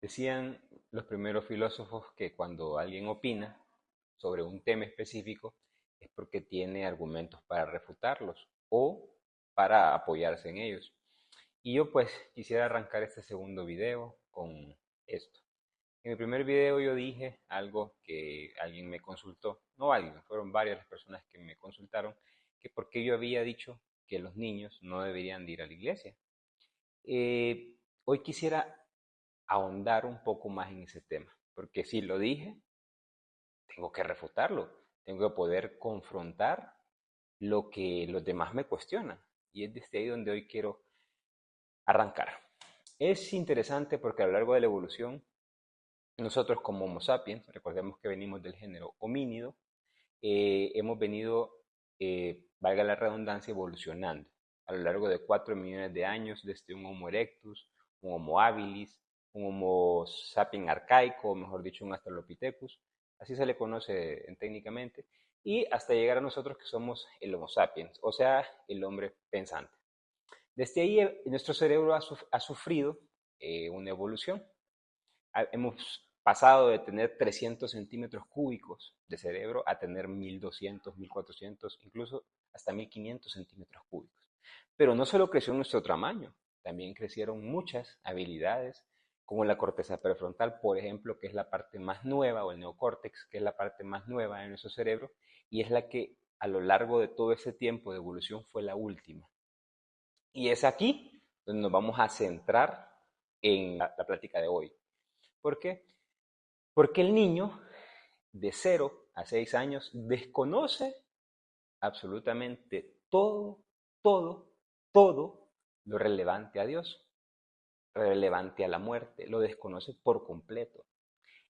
Decían los primeros filósofos que cuando alguien opina sobre un tema específico es porque tiene argumentos para refutarlos o para apoyarse en ellos. Y yo pues quisiera arrancar este segundo video con esto. En el primer video yo dije algo que alguien me consultó, no alguien, fueron varias las personas que me consultaron, que por qué yo había dicho que los niños no deberían de ir a la iglesia. Hoy quisiera ahondar un poco más en ese tema, porque si lo dije, tengo que refutarlo, tengo que poder confrontar lo que los demás me cuestionan. Y es desde ahí donde hoy quiero arrancar. Es interesante porque a lo largo de la evolución, nosotros como Homo sapiens, recordemos que venimos del género homínido, hemos venido, valga la redundancia, evolucionando a lo largo de 4 millones de años, desde un Homo erectus, un Homo habilis, un Homo sapiens arcaico, o mejor dicho, un Australopithecus, así se le conoce técnicamente, y hasta llegar a nosotros que somos el Homo sapiens, o sea, el hombre pensante. Desde ahí nuestro cerebro ha sufrido una evolución. Hemos pasado de tener 300 centímetros cúbicos de cerebro a tener 1200, 1400, incluso hasta 1500 centímetros cúbicos. Pero no solo creció nuestro tamaño, también crecieron muchas habilidades, como la corteza prefrontal, por ejemplo, que es la parte más nueva, o el neocórtex, que es la parte más nueva de nuestro cerebro, y es la que a lo largo de todo ese tiempo de evolución fue la última. Y es aquí donde nos vamos a centrar en la plática de hoy. ¿Por qué? Porque el niño de 0 a 6 años desconoce absolutamente todo, todo, todo lo relevante a Dios, relevante a la muerte, lo desconoce por completo.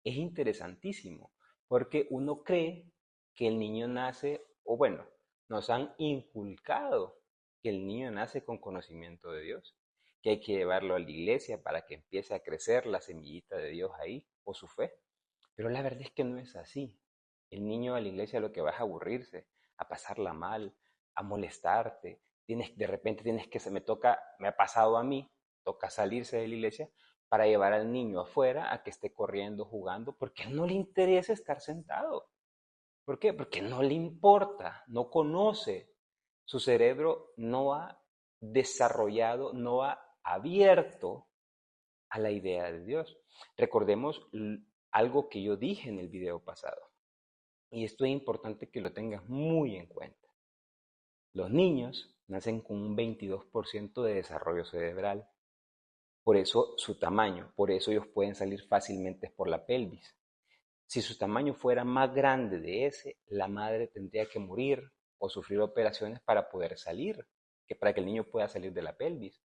Es interesantísimo porque uno cree que el niño nace, o bueno, nos han inculcado que el niño nace con conocimiento de Dios, que hay que llevarlo a la iglesia para que empiece a crecer la semillita de Dios ahí, o su fe. Pero la verdad es que no es así. El niño a la iglesia lo que va es a aburrirse, a pasarla mal, a molestarte. De repente tienes que, me ha pasado a mí, toca salirse de la iglesia para llevar al niño afuera a que esté corriendo, jugando, porque no le interesa estar sentado. ¿Por qué? Porque no le importa, no conoce. Su cerebro no ha desarrollado, no ha abierto a la idea de Dios. Recordemos algo que yo dije en el video pasado, y esto es importante que lo tengas muy en cuenta. Los niños nacen con un 22% de desarrollo cerebral, por eso su tamaño, por eso ellos pueden salir fácilmente por la pelvis. Si su tamaño fuera más grande de ese, la madre tendría que morir o sufrir operaciones para poder salir, que para que el niño pueda salir de la pelvis.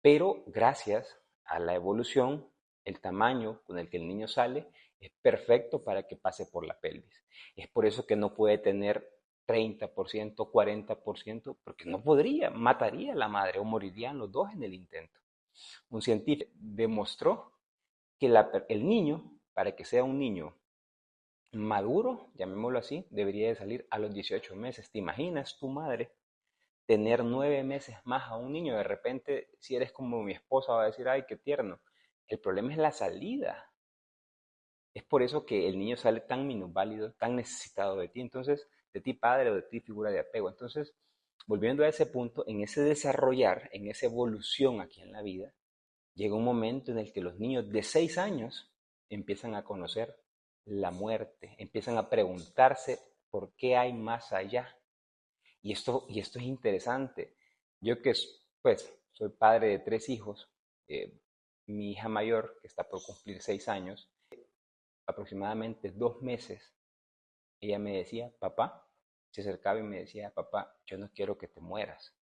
Pero gracias a la evolución, el tamaño con el que el niño sale es perfecto para que pase por la pelvis. Es por eso que no puede tener 30%, 40%, porque no podría, mataría a la madre o morirían los dos en el intento. Un científico demostró que el niño, para que sea un niño maduro, llamémoslo así, debería de salir a los 18 meses. ¿Te imaginas tu madre tener 9 meses más a un niño? De repente, si eres como mi esposa, va a decir, ay, qué tierno. El problema es la salida. Es por eso que el niño sale tan minusválido, tan necesitado de ti. Entonces, de ti padre o de ti figura de apego. Entonces, volviendo a ese punto, en ese desarrollar, en esa evolución aquí en la vida, llega un momento en el que los niños de 6 años empiezan a conocer la muerte, empiezan a preguntarse por qué hay más allá. Y esto es interesante. Yo que pues soy padre de 3 hijos, mi hija mayor, que está por cumplir 6 años, aproximadamente 2 meses, ella me decía, papá, se acercaba y me decía, papá, yo no quiero que te mueras.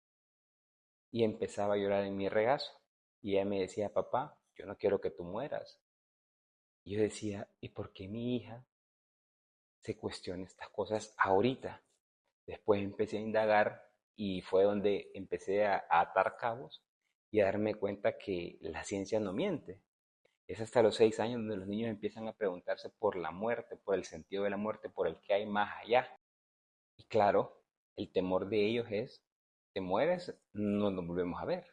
Y empezaba a llorar en mi regazo. Y ella me decía, papá, yo no quiero que tú mueras. Y yo decía, ¿y por qué mi hija se cuestiona estas cosas ahorita? Después empecé a indagar y fue donde empecé a atar cabos y a darme cuenta que la ciencia no miente. Es hasta los 6 años donde los niños empiezan a preguntarse por la muerte, por el sentido de la muerte, por el que hay más allá. Y claro, el temor de ellos es, te mueres, no nos volvemos a ver.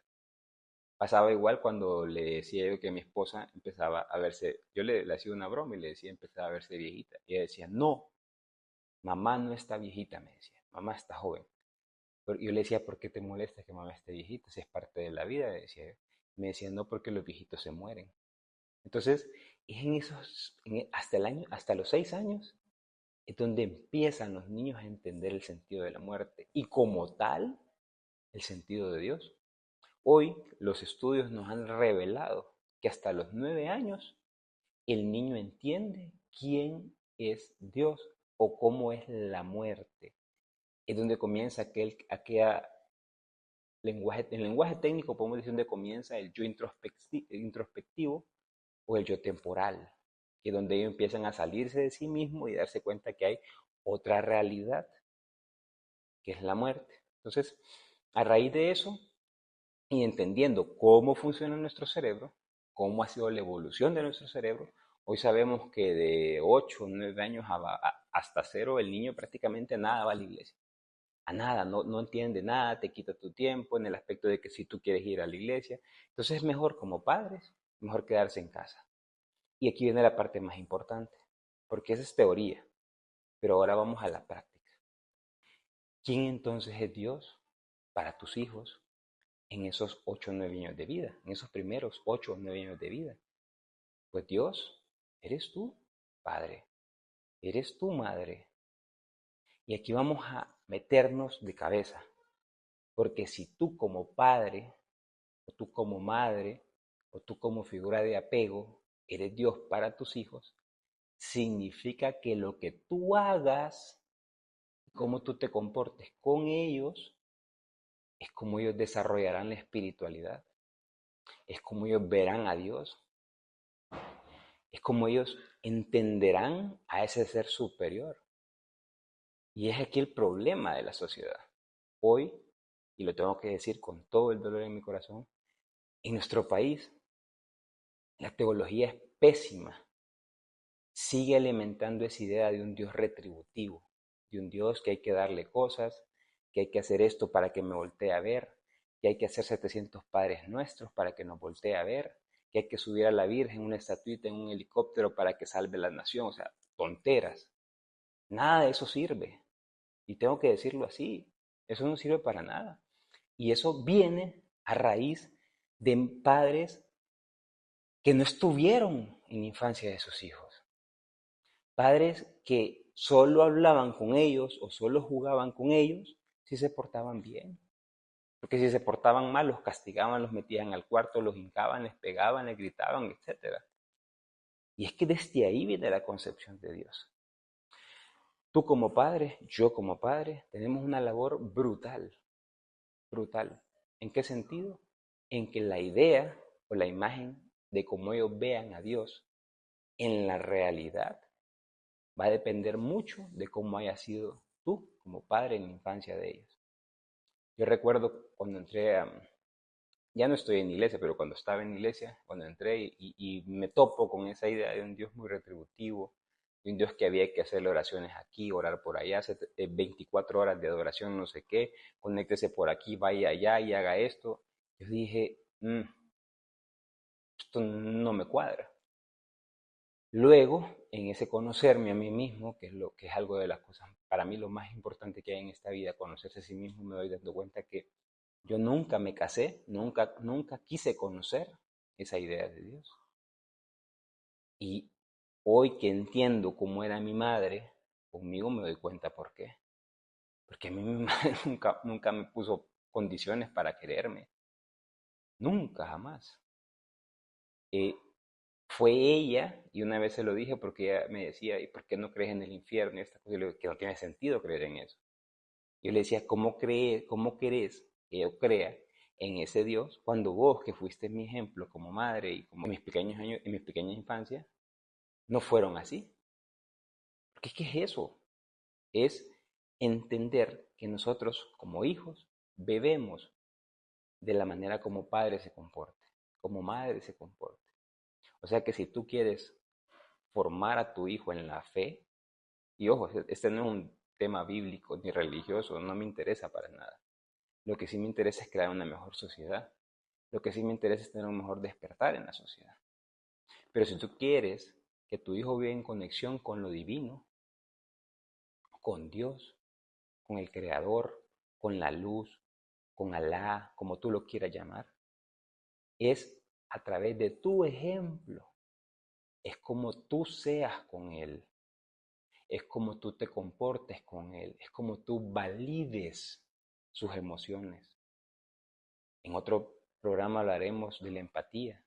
Pasaba igual cuando le decía yo que mi esposa empezaba a verse, yo le hacía una broma y le decía empezaba a verse viejita. Y ella decía, no, mamá no está viejita, me decía, mamá está joven. Pero yo le decía, ¿por qué te molesta que mamá esté viejita? Si es parte de la vida, decía yo. Me decía, no, porque los viejitos se mueren. Entonces, es en esos, hasta el año, hasta los 6 años, es donde empiezan los niños a entender el sentido de la muerte y como tal, el sentido de Dios. Hoy los estudios nos han revelado que hasta los 9 años el niño entiende quién es Dios o cómo es la muerte. Es donde comienza aquel lenguaje, en lenguaje técnico podemos decir donde comienza el yo introspectivo o el yo temporal, que es donde ellos empiezan a salirse de sí mismos y darse cuenta que hay otra realidad, que es la muerte. Entonces, a raíz de eso, y entendiendo cómo funciona nuestro cerebro, cómo ha sido la evolución de nuestro cerebro, hoy sabemos que de 8 o 9 años hasta cero el niño prácticamente nada va a la iglesia. A nada, no entiende nada, te quita tu tiempo en el aspecto de que si tú quieres ir a la iglesia. Entonces es mejor como padres, mejor quedarse en casa. Y aquí viene la parte más importante, porque esa es teoría, pero ahora vamos a la práctica. ¿Quién entonces es Dios para tus hijos en esos 8 o 9 años de vida, en esos primeros 8 o 9 años de vida? Pues Dios, eres tú, Padre, eres tú, Madre. Y aquí vamos a meternos de cabeza, porque si tú como padre, o tú como madre, o tú como figura de apego, eres Dios para tus hijos, significa que lo que tú hagas, cómo tú te comportes con ellos, es como ellos desarrollarán la espiritualidad, es como ellos verán a Dios, es como ellos entenderán a ese ser superior. Y es aquí el problema de la sociedad. Hoy, y lo tengo que decir con todo el dolor en mi corazón, en nuestro país la teología es pésima. Sigue alimentando esa idea de un Dios retributivo, de un Dios que hay que darle cosas, que hay que hacer esto para que me voltee a ver, que hay que hacer 700 Padres Nuestros para que nos voltee a ver, que hay que subir a la Virgen una estatuita en un helicóptero para que salve la nación. O sea, tonteras. Nada de eso sirve. Y tengo que decirlo así. Eso no sirve para nada. Y eso viene a raíz de padres que no estuvieron en la infancia de sus hijos. Padres que solo hablaban con ellos o solo jugaban con ellos si se portaban bien. Porque si se portaban mal, los castigaban, los metían al cuarto, los hincaban, les pegaban, les gritaban, etc. Y es que desde ahí viene la concepción de Dios. Tú como padre, yo como padre, tenemos una labor brutal, brutal. ¿En qué sentido? En que la idea o la imagen de cómo ellos vean a Dios en la realidad va a depender mucho de cómo hayas sido tú como padre en la infancia de ellos. Yo recuerdo cuando entré ya no estoy en iglesia, pero cuando estaba en iglesia, cuando entré y me topo con esa idea de un Dios muy retributivo, de un Dios que había que hacer oraciones aquí, orar por allá, hacer 24 horas de adoración, no sé qué, conéctese por aquí, vaya allá y haga esto. Yo dije, esto no me cuadra. Luego, en ese conocerme a mí mismo, que es lo que es algo de las cosas, para mí lo más importante que hay en esta vida, conocerse a sí mismo, me doy dando cuenta que yo nunca me casé, nunca quise conocer esa idea de Dios. Y hoy que entiendo cómo era mi madre, conmigo me doy cuenta por qué. Porque a mí mi madre nunca me puso condiciones para quererme. Nunca, jamás. Eh, Fue ella, y una vez se lo dije porque ella me decía, ¿y por qué no crees en el infierno? Y esta cosa, y le digo, que no tiene sentido creer en eso. Yo le decía, cómo querés que yo crea en ese Dios cuando vos, que fuiste mi ejemplo como madre y como en mis pequeños años, en mis pequeñas infancias, no fueron así? Porque es que es eso, es entender que nosotros como hijos bebemos de la manera como padre se comporte, como madre se comporte. O sea que si tú quieres formar a tu hijo en la fe, y ojo, este no es un tema bíblico ni religioso, no me interesa para nada. Lo que sí me interesa es crear una mejor sociedad. Lo que sí me interesa es tener un mejor despertar en la sociedad. Pero si tú quieres que tu hijo viva en conexión con lo divino, con Dios, con el Creador, con la luz, con Alá, como tú lo quieras llamar, es a través de tu ejemplo, es como tú seas con Él, es como tú te comportes con Él, es como tú valides sus emociones. En otro programa hablaremos de la empatía.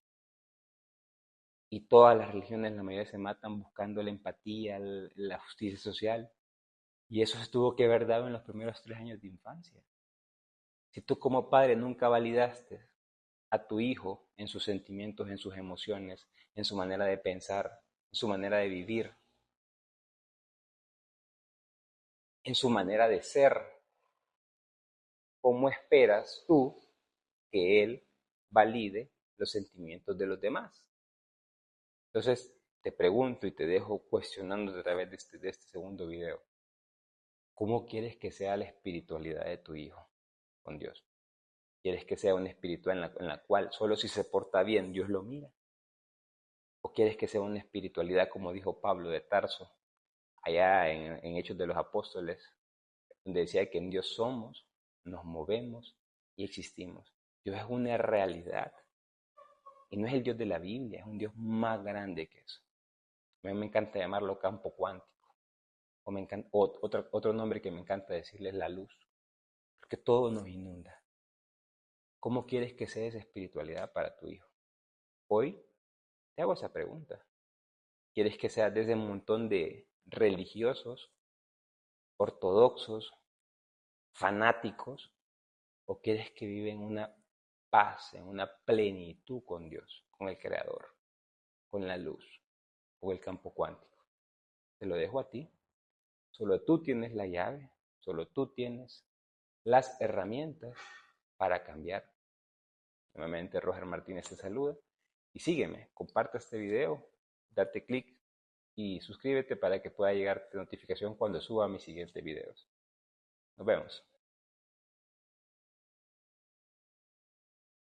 Y todas las religiones, la mayoría se matan buscando la empatía, la justicia social. Y eso se tuvo que haber dado en los primeros 3 años de infancia. Si tú como padre nunca validaste a tu hijo en sus sentimientos, en sus emociones, en su manera de pensar, en su manera de vivir, en su manera de ser, ¿cómo esperas tú que él valide los sentimientos de los demás? Entonces, te pregunto y te dejo cuestionando a través de este segundo video. ¿Cómo quieres que sea la espiritualidad de tu hijo con Dios? ¿Quieres que sea una espiritualidad en la cual solo si se porta bien Dios lo mira? ¿O quieres que sea una espiritualidad como dijo Pablo de Tarso, allá en Hechos de los Apóstoles, donde decía que en Dios somos, nos movemos y existimos? Dios es una realidad y no es el Dios de la Biblia, es un Dios más grande que eso. A mí me encanta llamarlo campo cuántico, otro nombre que me encanta decirle es la luz, porque todo nos inunda. ¿Cómo quieres que sea esa espiritualidad para tu hijo? Hoy te hago esa pregunta. ¿Quieres que sea desde un montón de religiosos, ortodoxos, fanáticos? ¿O quieres que viva en una paz, en una plenitud con Dios, con el Creador, con la luz o el campo cuántico? Te lo dejo a ti. Solo tú tienes la llave, solo tú tienes las herramientas para cambiar. Nuevamente Roger Martínez te saluda y sígueme, comparte este video, date clic y suscríbete para que pueda llegarte notificación cuando suba mis siguientes videos. Nos vemos.